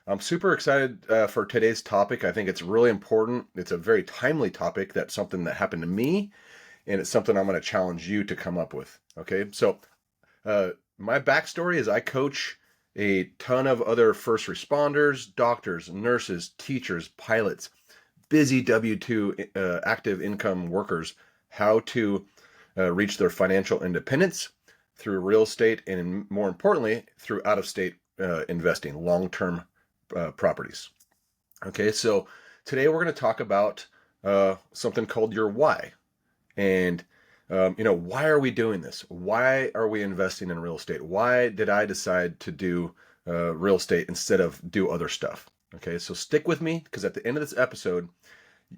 I'm super excited for today's topic. I think it's really important. It's a very timely topic. That's something that happened to me, and it's something I'm going to challenge you to come up with. Okay, so uh, my backstory is I coach a ton of other first responders, doctors, nurses, teachers, pilots, busy W-2 active income workers how to reach their financial independence through real estate and, more importantly, through out of state investing, long term properties. Okay, so today we're going to talk about something called your why. And, why are we doing this? Why are we investing in real estate? Why did I decide to do real estate instead of do other stuff? Okay, so stick with me because at the end of this episode,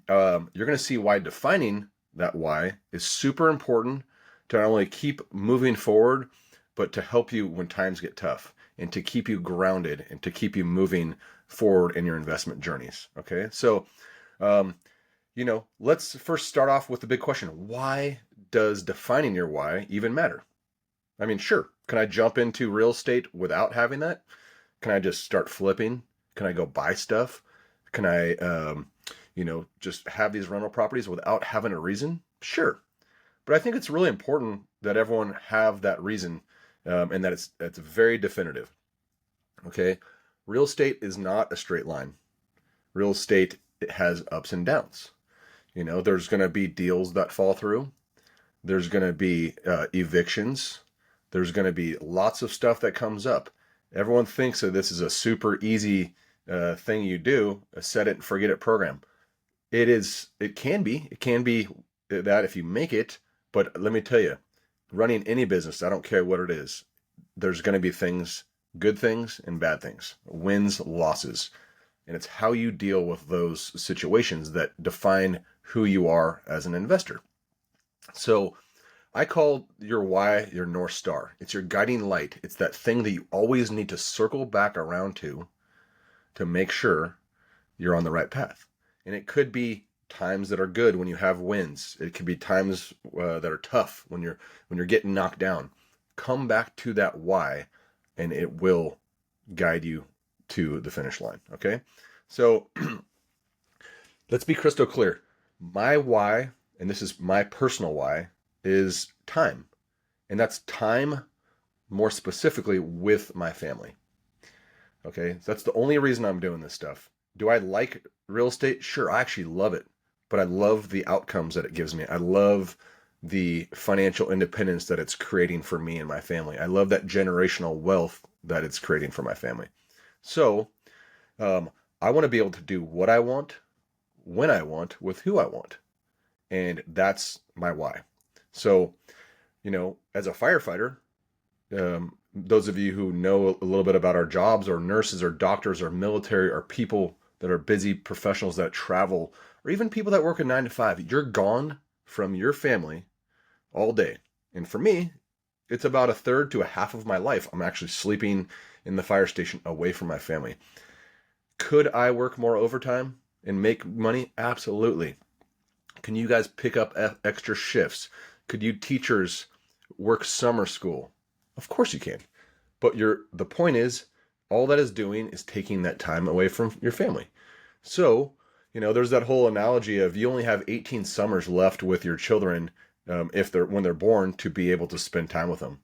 you're going to see why defining that why is super important to not only keep moving forward, but to help you when times get tough and to keep you grounded and to keep you moving forward in your investment journeys. Okay. So, um, let's first start off with the big question. Why does defining your why even matter? I mean, sure. Can I jump into real estate without having that? Can I just start flipping? Can I go buy stuff? Can I, just have these rental properties without having a reason? Sure. But I think it's really important that everyone have that reason, and that it's very definitive. Okay, real estate is not a straight line. Real estate, it has ups and downs. There's going to be deals that fall through. There's going to be evictions. There's going to be lots of stuff that comes up. Everyone thinks that this is a super easy thing you do, a set it and forget it program. It is. It can be. It can be that if you make it. But let me tell you, running any business, I don't care what it is, there's going to be things, good things and bad things, wins, losses. And it's how you deal with those situations that define who you are as an investor. So I call your why your North Star. It's your guiding light. It's that thing that you always need to circle back around to make sure you're on the right path. And it could be times that are good when you have wins. It could be times that are tough when you're getting knocked down. Come back to that why, and it will guide you to the finish line. Okay, so let's be crystal clear. My why, and this is my personal why, is time, and that's time more specifically with my family. Okay, so that's the only reason I'm doing this stuff. Do I like real estate? Sure, I actually love it, but I love the outcomes that it gives me. I love the financial independence that it's creating for me and my family. I love that generational wealth that it's creating for my family. So, I want to be able to do what I want, when I want, with who I want. And that's my why. So, as a firefighter, those of you who know a little bit about our jobs, or nurses, or doctors, or military, or people that are busy professionals that travel, or even people that work a 9 to 5, you're gone from your family all day. And for me, it's about a third to a half of my life. I'm actually sleeping in the fire station away from my family. Could I work more overtime and make money? Absolutely. Can you guys pick up extra shifts? Could you teachers work summer school? Of course you can. But the point is, all that is doing is taking that time away from your family. So, there's that whole analogy of you only have 18 summers left with your children, when they're born, to be able to spend time with them.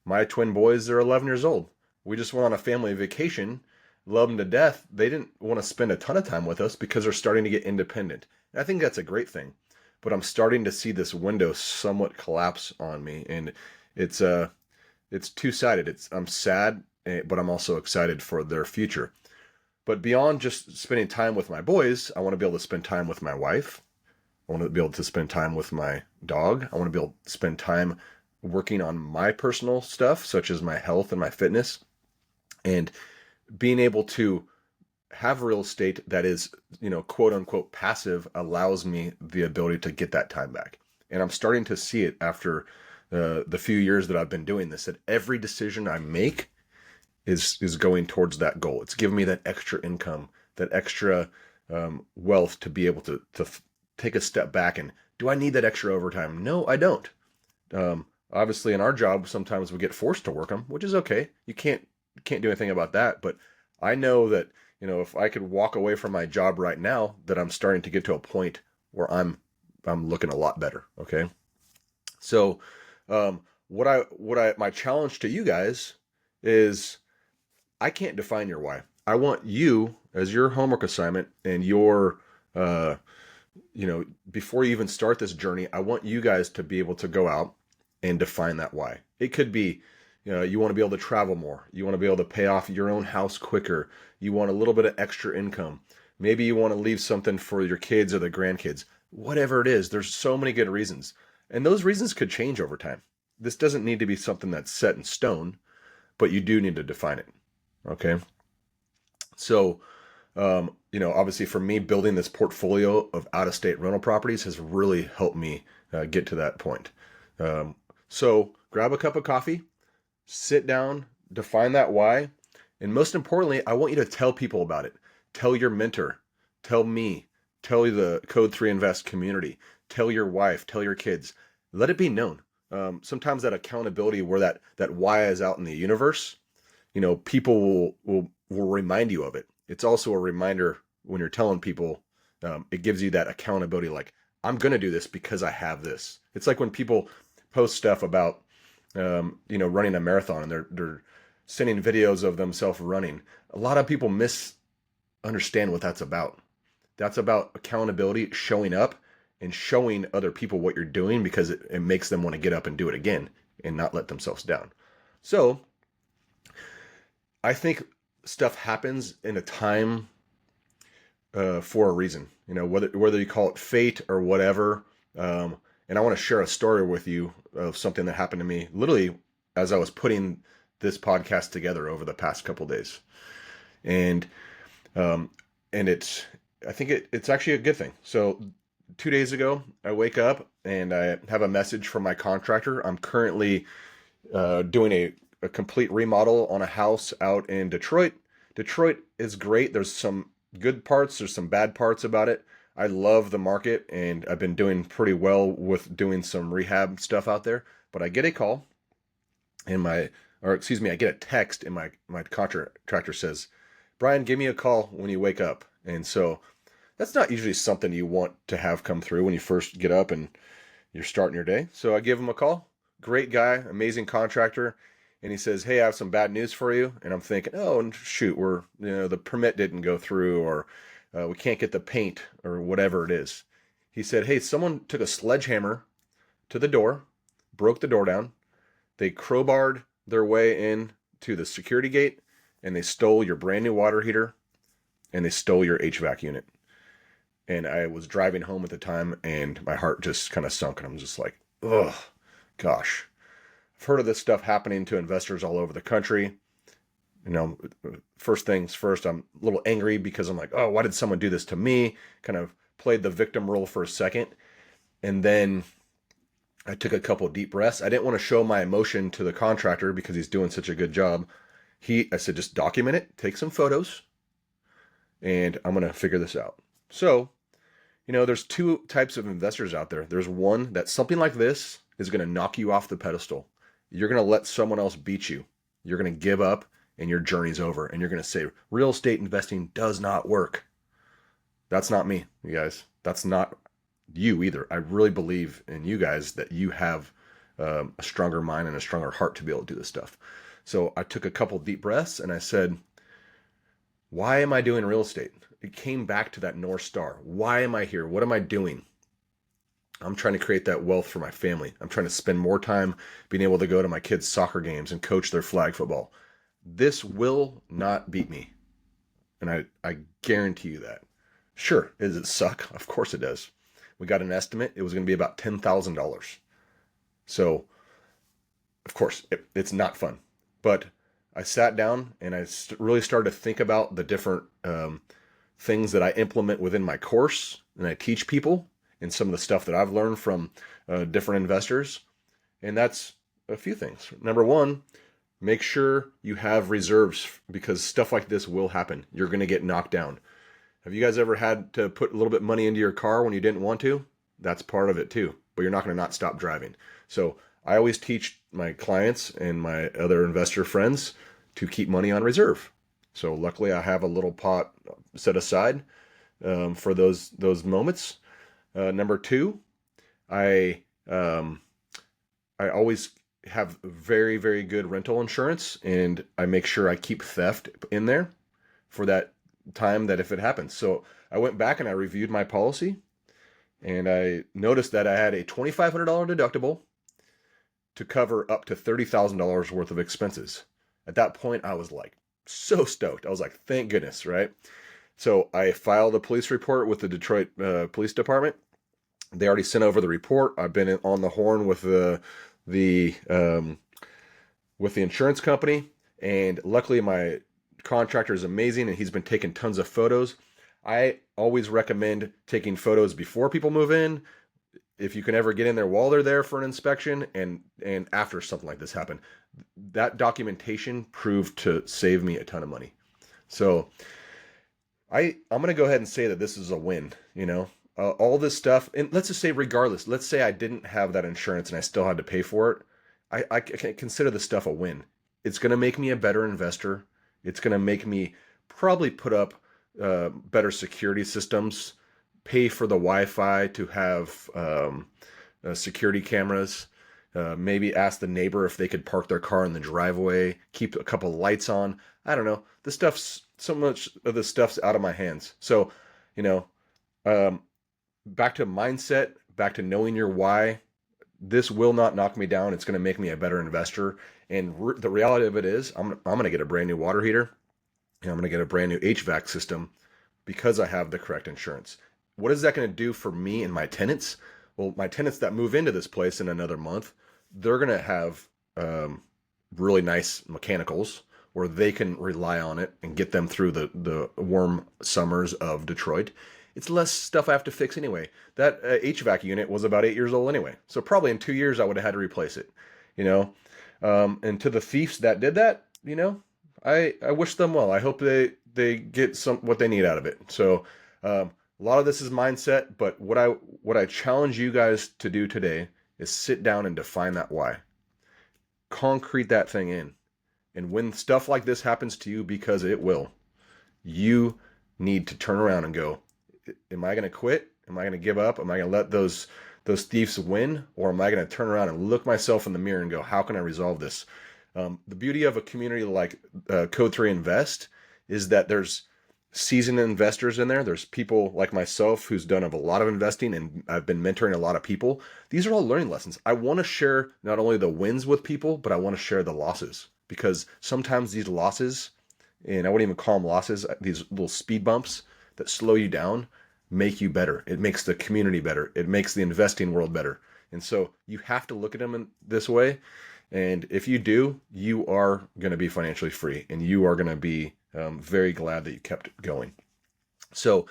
My twin boys, they're 11 years old. We just went on a family vacation, love them to death. They didn't want to spend a ton of time with us because they're starting to get independent. And I think that's a great thing. But I'm starting to see this window somewhat collapse on me, and it's two-sided. I'm sad, but I'm also excited for their future. But beyond just spending time with my boys, I want to be able to spend time with my wife. I want to be able to spend time with my dog. I want to be able to spend time working on my personal stuff, such as my health and my fitness. And being able to have real estate that is, quote unquote passive, allows me the ability to get that time back. And I'm starting to see it after the few years that I've been doing this, that every decision I make is going towards that goal. It's giving me that extra income, that extra wealth to be able to take a step back. And do I need that extra overtime? No, I don't. Obviously, in our job, sometimes we get forced to work them, which is okay. You can't do anything about that. But I know that if I could walk away from my job right now, that I'm starting to get to a point where I'm looking a lot better. Okay. So, my challenge to you guys is I can't define your why. I want you as your homework assignment and your, uh, before you even start this journey, I want you guys to be able to go out and define that why. It could be, you want to be able to travel more. You want to be able to pay off your own house quicker. You want a little bit of extra income. Maybe you want to leave something for your kids or the grandkids. Whatever it is, there's so many good reasons. And those reasons could change over time. This doesn't need to be something that's set in stone, but you do need to define it. Okay. So, obviously for me, building this portfolio of out-of-state rental properties has really helped me get to that point. So grab a cup of coffee, sit down, define that why, and most importantly, I want you to tell people about it. Tell your mentor, tell me, tell the Code 3 Invest community, tell your wife, tell your kids. Let it be known. Sometimes that accountability, where that why is out in the universe, people will remind you of it. It's also a reminder when you're telling people, it gives you that accountability. Like, I'm going to do this because I have this. It's like when people post stuff about, running a marathon, and they're sending videos of themselves running. A lot of people misunderstand what that's about. That's about accountability, showing up and showing other people what you're doing, because it makes them want to get up and do it again and not let themselves down. So I think stuff happens in a time for a reason, whether you call it fate or whatever. And I want to share a story with you of something that happened to me literally as I was putting this podcast together over the past couple days. And I think it's actually a good thing. So 2 days ago, I wake up and I have a message from my contractor. I'm currently doing a complete remodel on a house out in Detroit. Detroit is great. There's some good parts. There's some bad parts about it. I love the market, and I've been doing pretty well with doing some rehab stuff out there. But I get a call I get a text, and my contractor says, "Brian, give me a call when you wake up." And so that's not usually something you want to have come through when you first get up and you're starting your day. So I give him a call. Great guy, amazing contractor. And he says, "Hey, I have some bad news for you." And I'm thinking, "Oh, shoot, the permit didn't go through, or we can't get the paint," or whatever it is. He said, "Hey, someone took a sledgehammer to the door, broke the door down. They crowbarred their way in to the security gate, and they stole your brand new water heater, and they stole your HVAC unit." And I was driving home at the time, and my heart just kind of sunk, and I'm just like, "Ugh, gosh." I've heard of this stuff happening to investors all over the country. First things first, I'm a little angry because I'm like, "Oh, why did someone do this to me?" Kind of played the victim role for a second. And then I took a couple deep breaths. I didn't want to show my emotion to the contractor because he's doing such a good job. I said, "Just document it, take some photos, and I'm going to figure this out." So, there's two types of investors out there. There's one that something like this is going to knock you off the pedestal. You're going to let someone else beat you. You're going to give up, and your journey's over. And you're going to say, real estate investing does not work. That's not me, you guys. That's not you either. I really believe in you guys that you have a stronger mind and a stronger heart to be able to do this stuff. So I took a couple deep breaths and I said, why am I doing real estate? It came back to that North Star. Why am I here? What am I doing? I'm trying to create that wealth for my family. I'm trying to spend more time being able to go to my kids' soccer games and coach their flag football. This will not beat me. And I guarantee you that. Sure, does it suck? Of course it does. We got an estimate. It was going to be about $10,000. So, of course, it's not fun. But I sat down and I really started to think about the different things that I implement within my course and I teach people, and some of the stuff that I've learned from different investors. And that's a few things. Number one, make sure you have reserves, because stuff like this will happen. You're going to get knocked down. Have you guys ever had to put a little bit of money into your car when you didn't want to? That's part of it too, but you're not going to not stop driving. So I always teach my clients and my other investor friends to keep money on reserve. So luckily I have a little pot set aside for those moments. Number two, I um, I always have very, very good rental insurance, and I make sure I keep theft in there for that time that if it happens. So I went back and I reviewed my policy, and I noticed that I had a $2,500 deductible to cover up to $30,000 worth of expenses. At that point, I was like so stoked. I was like, thank goodness, right? So I filed a police report with the Detroit Police Department. They already sent over the report. I've been on the horn with the with the insurance company, and luckily my contractor is amazing, and he's been taking tons of photos. I always recommend taking photos before people move in, if you can ever get in there while they're there for an inspection, and after something like this happened. That documentation proved to save me a ton of money. So I'm going to go ahead and say that this is a win, all this stuff. And let's just say, regardless, let's say I didn't have that insurance and I still had to pay for it. I can consider this stuff a win. It's going to make me a better investor. It's going to make me probably put up better security systems, pay for the Wi-Fi to have security cameras, maybe ask the neighbor if they could park their car in the driveway, keep a couple lights on. I don't know. So much of this stuff's out of my hands. So, back to mindset, back to knowing your why. This will not knock me down. It's going to make me a better investor. And the reality of it is, I'm going to get a brand new water heater, and I'm going to get a brand new HVAC system because I have the correct insurance. What is that going to do for me and my tenants? Well, my tenants that move into this place in another month, they're going to have really nice mechanicals where they can rely on it and get them through the warm summers of Detroit. It's less stuff I have to fix anyway. That HVAC unit was about 8 years old anyway. So probably in 2 years I would have had to replace it, And to the thieves that did that, I wish them well. I hope they get what they need out of it. So a lot of this is mindset, but what I challenge you guys to do today is sit down and define that why. Concrete that thing in. And when stuff like this happens to you, because it will, you need to turn around and go, am I going to quit? Am I going to give up? Am I going to let those thieves win? Or am I going to turn around and look myself in the mirror and go, how can I resolve this? The beauty of a community like Code 3 Invest is that there's seasoned investors in there. There's people like myself who's done a lot of investing, and I've been mentoring a lot of people. These are all learning lessons. I want to share not only the wins with people, but I want to share the losses, because sometimes these losses, and I wouldn't even call them losses, these little speed bumps that slow you down, make you better. It makes the community better. It makes the investing world better. And so you have to look at them in this way. And if you do, you are going to be financially free, and you are going to be very glad that you kept going. So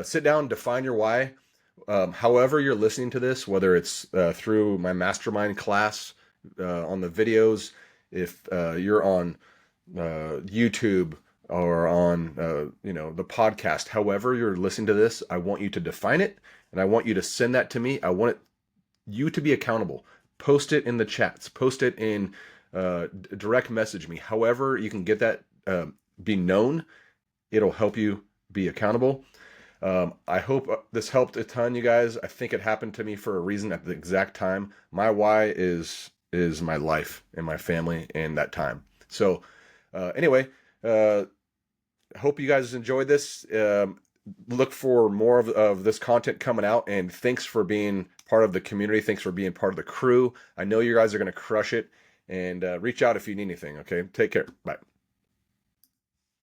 sit down, define your why. However you're listening to this, whether it's through my mastermind class, on the videos, if you're on YouTube or on the podcast, however you're listening to this, I want you to define it, and I want you to send that to me. I want you to be accountable. Post it in the chats. Post it in direct message me. However you can get that be known, it'll help you be accountable. I hope this helped a ton, you guys. I think it happened to me for a reason at the exact time. My why is my life and my family and that time. So anyway, hope you guys enjoyed this. Look for more of this content coming out, and thanks for being part of the community. Thanks for being part of the crew. I know you guys are going to crush it, and reach out if you need anything. Okay, take care. Bye.